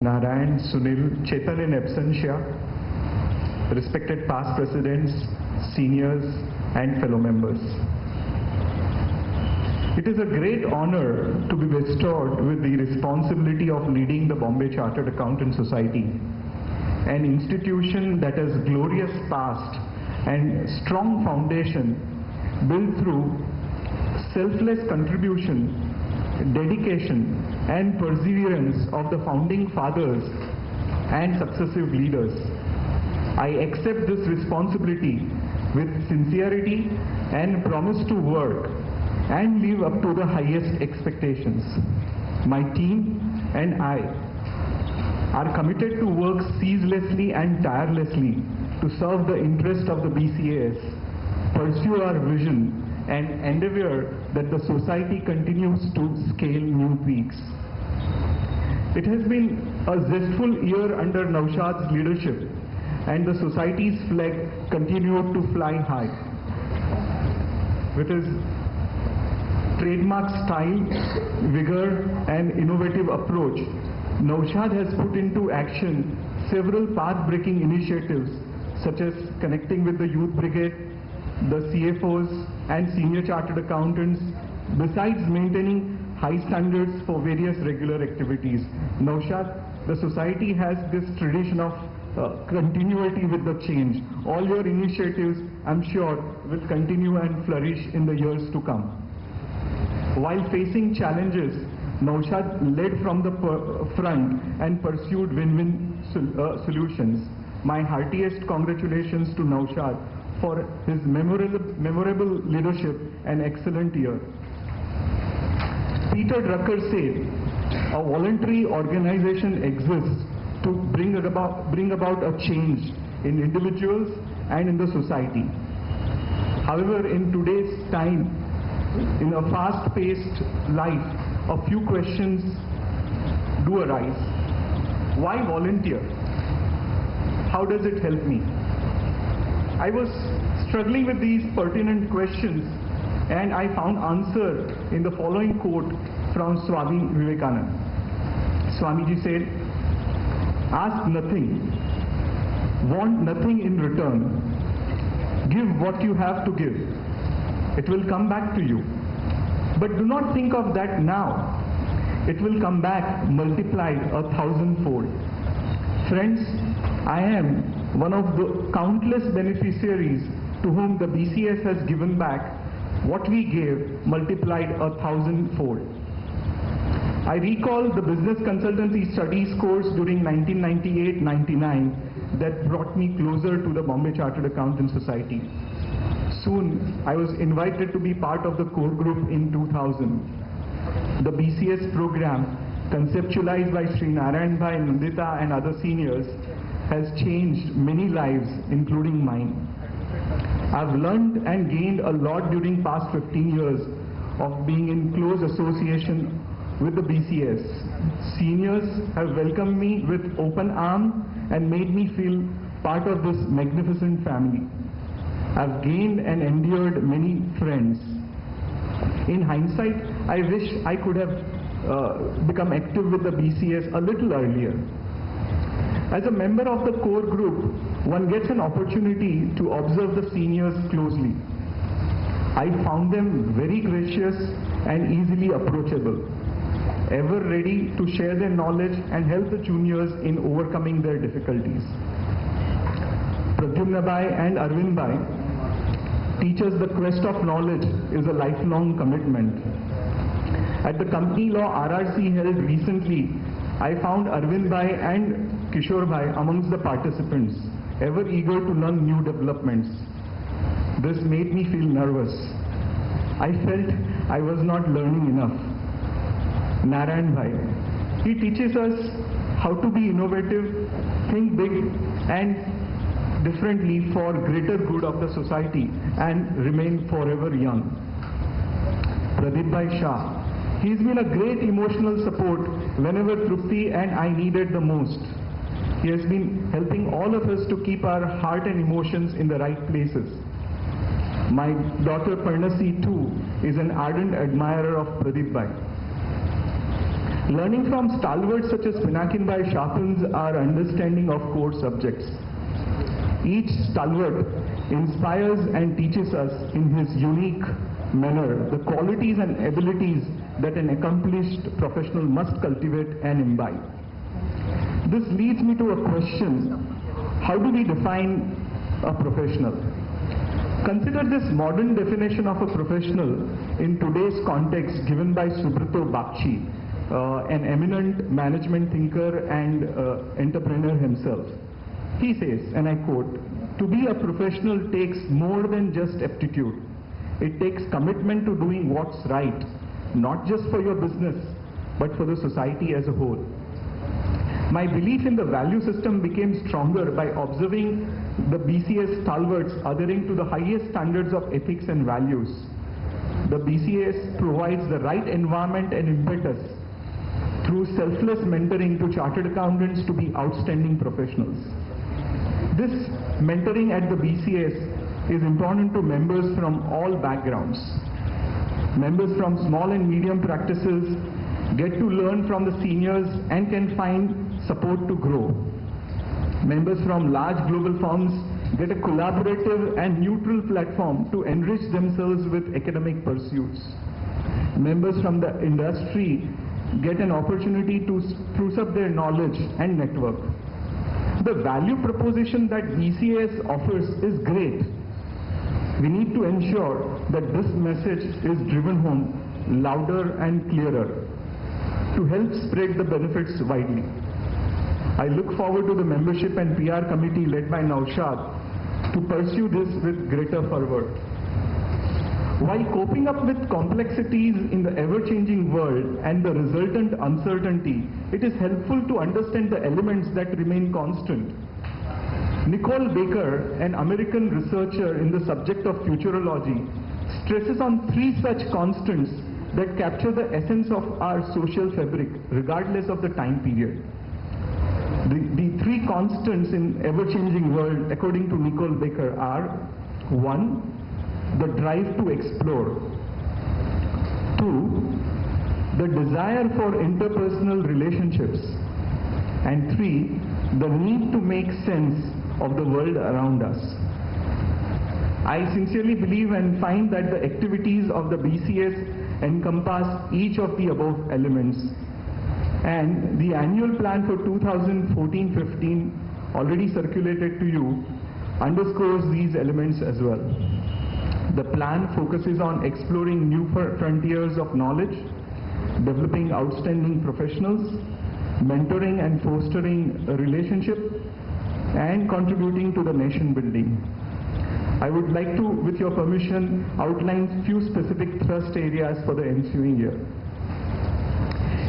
Narayan, Sunil, Chetan in absentia, respected past presidents, seniors and fellow members. It is a great honor to be bestowed with the responsibility of leading the Bombay Chartered Accountants Society, an institution that has glorious past and strong foundation built through selfless contribution, dedication and perseverance of the founding fathers and successive leaders. I accept this responsibility with sincerity and promise to work and live up to the highest expectations. My team and I are committed to work ceaselessly and tirelessly to serve the interest of the BCAS, pursue our vision and endeavor that the society continues to scale new peaks. It has been a zestful year under Naushad's leadership and the society's flag continued to fly high. With his trademark style, vigor and innovative approach, Naushad has put into action several path-breaking initiatives such as connecting with the Youth Brigade, the CFOs and senior chartered accountants, besides maintaining high standards for various regular activities. Naushad, the society has this tradition of continuity with the change. All your initiatives, I'm sure, will continue and flourish in the years to come. While facing challenges, Naushad led from the front and pursued win-win solutions. My heartiest congratulations to Naushad for his memorable leadership and excellent year. Peter Drucker said, a voluntary organization exists to bring about a change in individuals and in the society. However, in today's time, in a fast-paced life, a few questions do arise. Why volunteer? How does it help me? I was struggling with these pertinent questions and I found answer in the following quote from Swami Vivekananda. Swamiji said, ask nothing, want nothing in return, give what you have to give. It will come back to you. But do not think of that now. It will come back multiplied 1,000-fold. Friends, I am one of the countless beneficiaries to whom the BCS has given back what we gave multiplied 1,000-fold. I recall the business consultancy studies course during 1998-99 that brought me closer to the Bombay Chartered Accountants Society. Soon, I was invited to be part of the core group in 2000. The BCS program, conceptualized by Sri Narayan Bhai, Nandita and other seniors, has changed many lives, including mine. I've learned and gained a lot during past 15 years of being in close association with the BCS. Seniors have welcomed me with open arms and made me feel part of this magnificent family. I've gained and endured many friends. In hindsight, I wish I could have become active with the BCS a little earlier. As a member of the core group, one gets an opportunity to observe the seniors closely. I found them very gracious and easily approachable, ever ready to share their knowledge and help the juniors in overcoming their difficulties. Pradyumna Bhai and Arvind Bhai teach us the quest of knowledge is a lifelong commitment. At the company law RRC held recently, I found Arvind Bhai and Kishore Bhai amongst the participants, ever eager to learn new developments. This made me feel nervous. I felt I was not learning enough. Narayan Bhai, he teaches us how to be innovative, think big and differently for greater good of the society and remain forever young. Pradeep Bhai Shah, he's been a great emotional support whenever Trupti and I needed the most. He has been helping all of us to keep our heart and emotions in the right places. My daughter Parnasi too is an ardent admirer of Pradeep Bhai. Learning from stalwarts such as Pinakinbhai sharpens our understanding of core subjects. Each stalwart inspires and teaches us in his unique manner the qualities and abilities that an accomplished professional must cultivate and imbibe. This leads me to a question: how do we define a professional? Consider this modern definition of a professional in today's context given by Subrata Bakshi, an eminent management thinker and entrepreneur himself. He says, and I quote, "To be a professional takes more than just aptitude. It takes commitment to doing what's right, not just for your business, but for the society as a whole." My belief in the value system became stronger by observing the BCS stalwarts adhering to the highest standards of ethics and values. The BCS provides the right environment and impetus through selfless mentoring to chartered accountants to be outstanding professionals. This mentoring at the BCS is important to members from all backgrounds. Members from small and medium practices get to learn from the seniors and can find support to grow. Members from large global firms get a collaborative and neutral platform to enrich themselves with academic pursuits. Members from the industry get an opportunity to spruce up their knowledge and network. The value proposition that BCS offers is great. We need to ensure that this message is driven home louder and clearer to help spread the benefits widely. I look forward to the membership and PR committee led by Naushad to pursue this with greater fervor. While coping up with complexities in the ever-changing world and the resultant uncertainty, it is helpful to understand the elements that remain constant. Nicole Baker, an American researcher in the subject of futurology, stresses on 3 such constants that capture the essence of our social fabric, regardless of the time period. The 3 constants in ever-changing world, according to Nicole Baker, are: 1, the drive to explore; 2, the desire for interpersonal relationships; and 3, the need to make sense of the world around us. I sincerely believe and find that the activities of the BCS encompass each of the above elements, and the annual plan for 2014-15, already circulated to you, underscores these elements as well. The plan focuses on exploring new frontiers of knowledge, developing outstanding professionals, mentoring and fostering a relationship, and contributing to the nation building. I would like to, with your permission, outline few specific thrust areas for the ensuing year.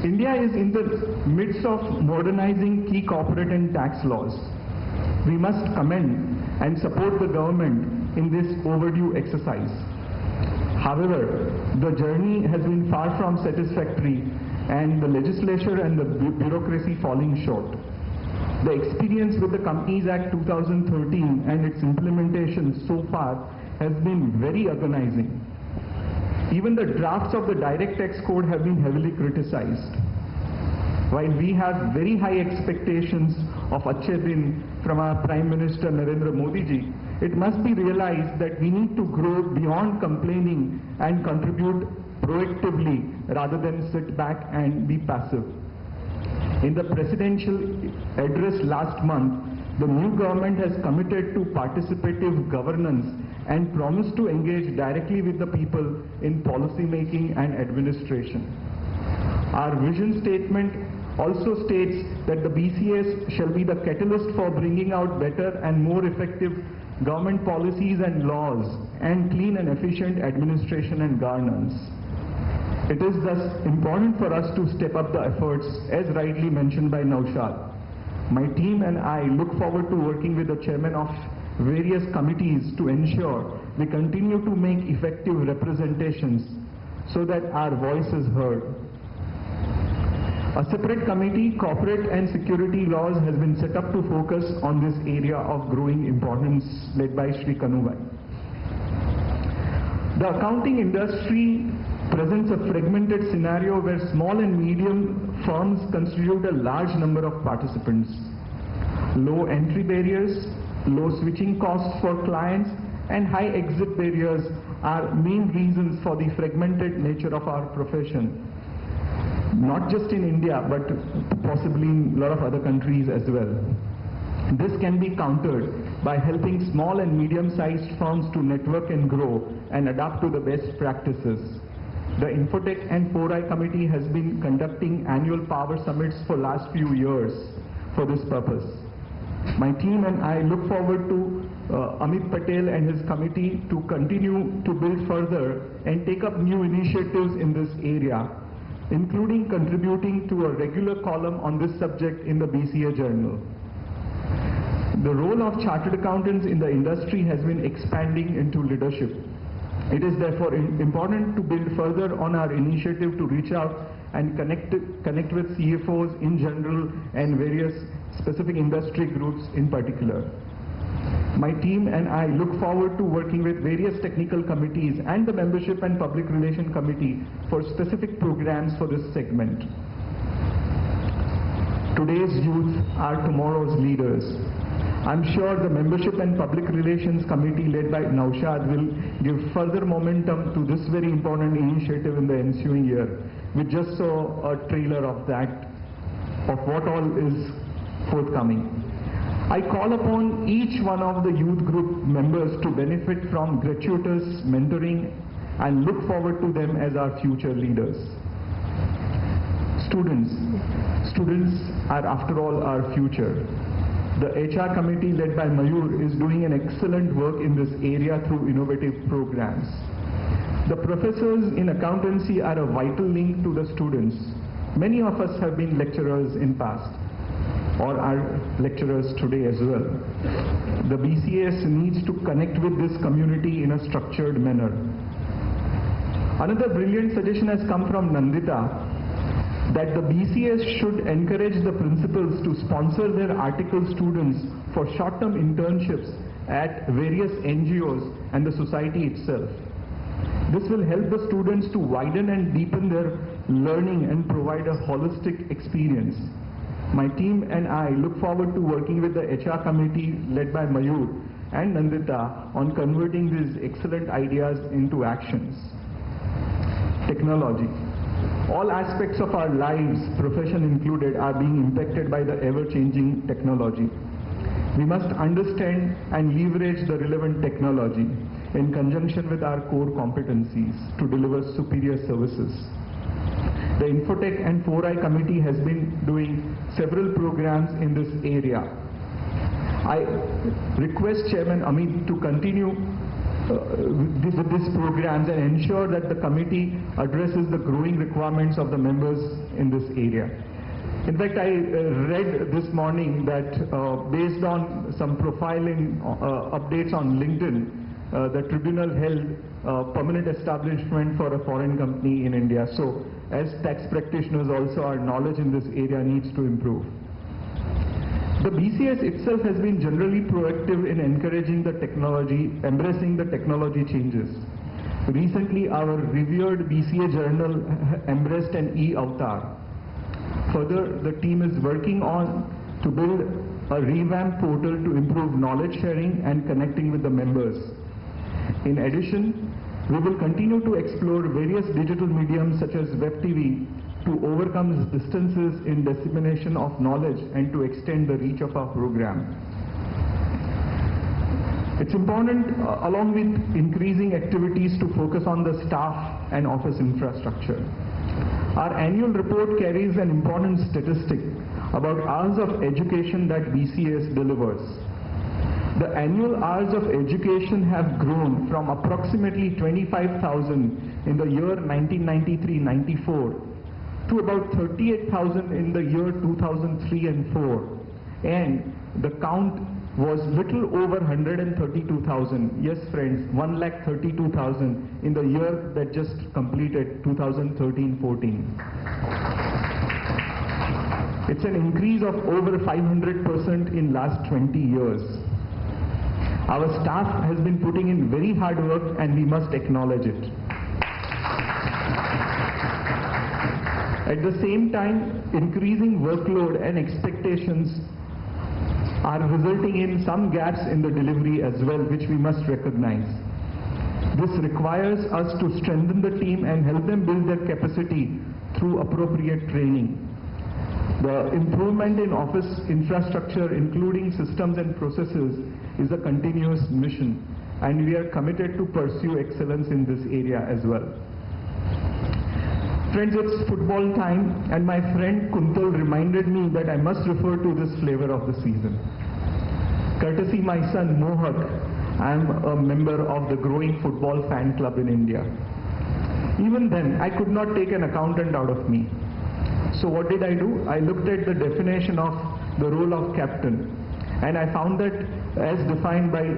India is in the midst of modernizing key corporate and tax laws. We must commend and support the government in this overdue exercise. However, the journey has been far from satisfactory and the legislature and the bureaucracy falling short. The experience with the Companies Act 2013 and its implementation so far has been very agonizing. Even the drafts of the Direct Tax Code have been heavily criticized. While we have very high expectations of Achhe Din from our Prime Minister Narendra Modi ji, it must be realized that we need to grow beyond complaining and contribute proactively rather than sit back and be passive. In the presidential address last month, the new government has committed to participative governance and promised to engage directly with the people in policy making and administration. Our vision statement also states that the BCS shall be the catalyst for bringing out better and more effective government policies and laws and clean and efficient administration and governance. It is thus important for us to step up the efforts, as rightly mentioned by Naushad. My team and I look forward to working with the chairman of various committees to ensure we continue to make effective representations so that our voice is heard. A separate committee, Corporate and Security Laws, has been set up to focus on this area of growing importance, led by Shri Kanubai. The accounting industry presents a fragmented scenario where small and medium firms constitute a large number of participants. Low entry barriers, low switching costs for clients, and high exit barriers are main reasons for the fragmented nature of our profession. Not just in India, but possibly in a lot of other countries as well. This can be countered by helping small and medium-sized firms to network and grow and adapt to the best practices. The Infotech and 4i Committee has been conducting annual power summits for last few years for this purpose. My team and I look forward to Amit Patel and his committee to continue to build further and take up new initiatives in this area, including contributing to a regular column on this subject in the BCA Journal. The role of chartered accountants in the industry has been expanding into leadership. It is therefore important to build further on our initiative to reach out and connect with CFOs in general and various specific industry groups in particular. My team and I look forward to working with various technical committees and the Membership and Public Relation Committee for specific programs for this segment. Today's youth are tomorrow's leaders. I'm sure the Membership and Public Relations Committee led by Naushad will give further momentum to this very important initiative in the ensuing year. We just saw a trailer of that, of what all is forthcoming. I call upon each one of the youth group members to benefit from gratuitous mentoring and look forward to them as our future leaders. Students are after all our future. The HR committee led by Mayur is doing an excellent work in this area through innovative programs. The professors in accountancy are a vital link to the students. Many of us have been lecturers in past, or are lecturers today as well. The BCS needs to connect with this community in a structured manner. Another brilliant suggestion has come from Nandita, that the BCS should encourage the principals to sponsor their article students for short-term internships at various NGOs and the society itself. This will help the students to widen and deepen their learning and provide a holistic experience. My team and I look forward to working with the HR committee led by Mayur and Nandita on converting these excellent ideas into actions. Technology. All aspects of our lives, profession included, are being impacted by the ever-changing technology. We must understand and leverage the relevant technology in conjunction with our core competencies to deliver superior services. The Infotech and 4i Committee has been doing several programs in this area. I request Chairman Amit to continue with these programs and ensure that the committee addresses the growing requirements of the members in this area. In fact, I read this morning that based on some profiling updates on LinkedIn, the tribunal held permanent establishment for a foreign company in India. So, as tax practitioners also, our knowledge in this area needs to improve. The BCS itself has been generally proactive in encouraging the technology, embracing the technology changes. Recently, our revered BCA journal embraced an e-avatar. Further, the team is working on to build a revamped portal to improve knowledge sharing and connecting with the members. In addition, we will continue to explore various digital mediums such as web TV to overcome distances in dissemination of knowledge and to extend the reach of our program. It's important, along with increasing activities, to focus on the staff and office infrastructure. Our annual report carries an important statistic about hours of education that BCS delivers. The annual hours of education have grown from approximately 25,000 in the year 1993-94 to about 38,000 in the year 2003 and 4. And the count was little over 132,000. Yes, friends, 132,000 in the year that just completed, 2013-14. It's an increase of over 500% in last 20 years. Our staff has been putting in very hard work and we must acknowledge it. At the same time, increasing workload and expectations are resulting in some gaps in the delivery as well, which we must recognize. This requires us to strengthen the team and help them build their capacity through appropriate training. The improvement in office infrastructure, including systems and processes, is a continuous mission, and we are committed to pursue excellence in this area as well. Friends, it's football time, and my friend Kuntal reminded me that I must refer to this flavor of the season. Courtesy my son Mohak, I am a member of the growing football fan club in India. Even then, I could not take an accountant out of me. So what did I do? I looked at the definition of the role of captain, and I found that as defined by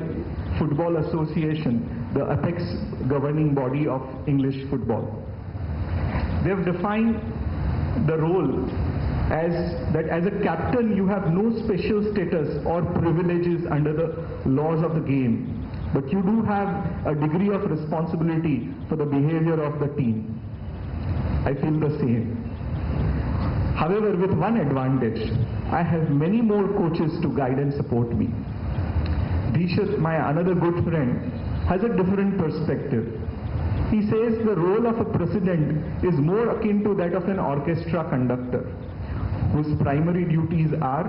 Football Association, the apex governing body of English football. They have defined the role as that as a captain you have no special status or privileges under the laws of the game, but you do have a degree of responsibility for the behavior of the team. I feel the same. However, with one advantage, I have many more coaches to guide and support me. Dishat, my another good friend, has a different perspective. He says the role of a president is more akin to that of an orchestra conductor, whose primary duties are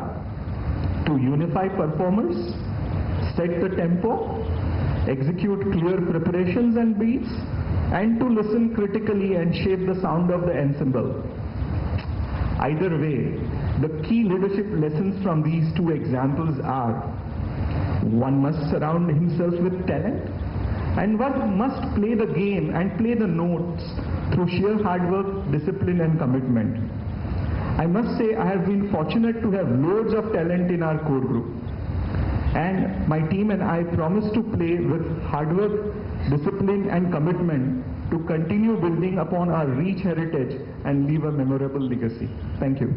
to unify performers, set the tempo, execute clear preparations and beats, and to listen critically and shape the sound of the ensemble. Either way, the key leadership lessons from these two examples are: one must surround himself with talent, and one must play the game and play the notes through sheer hard work, discipline and commitment. I must say I have been fortunate to have loads of talent in our core group. And my team and I promise to play with hard work, discipline and commitment to continue building upon our rich heritage and leave a memorable legacy. Thank you.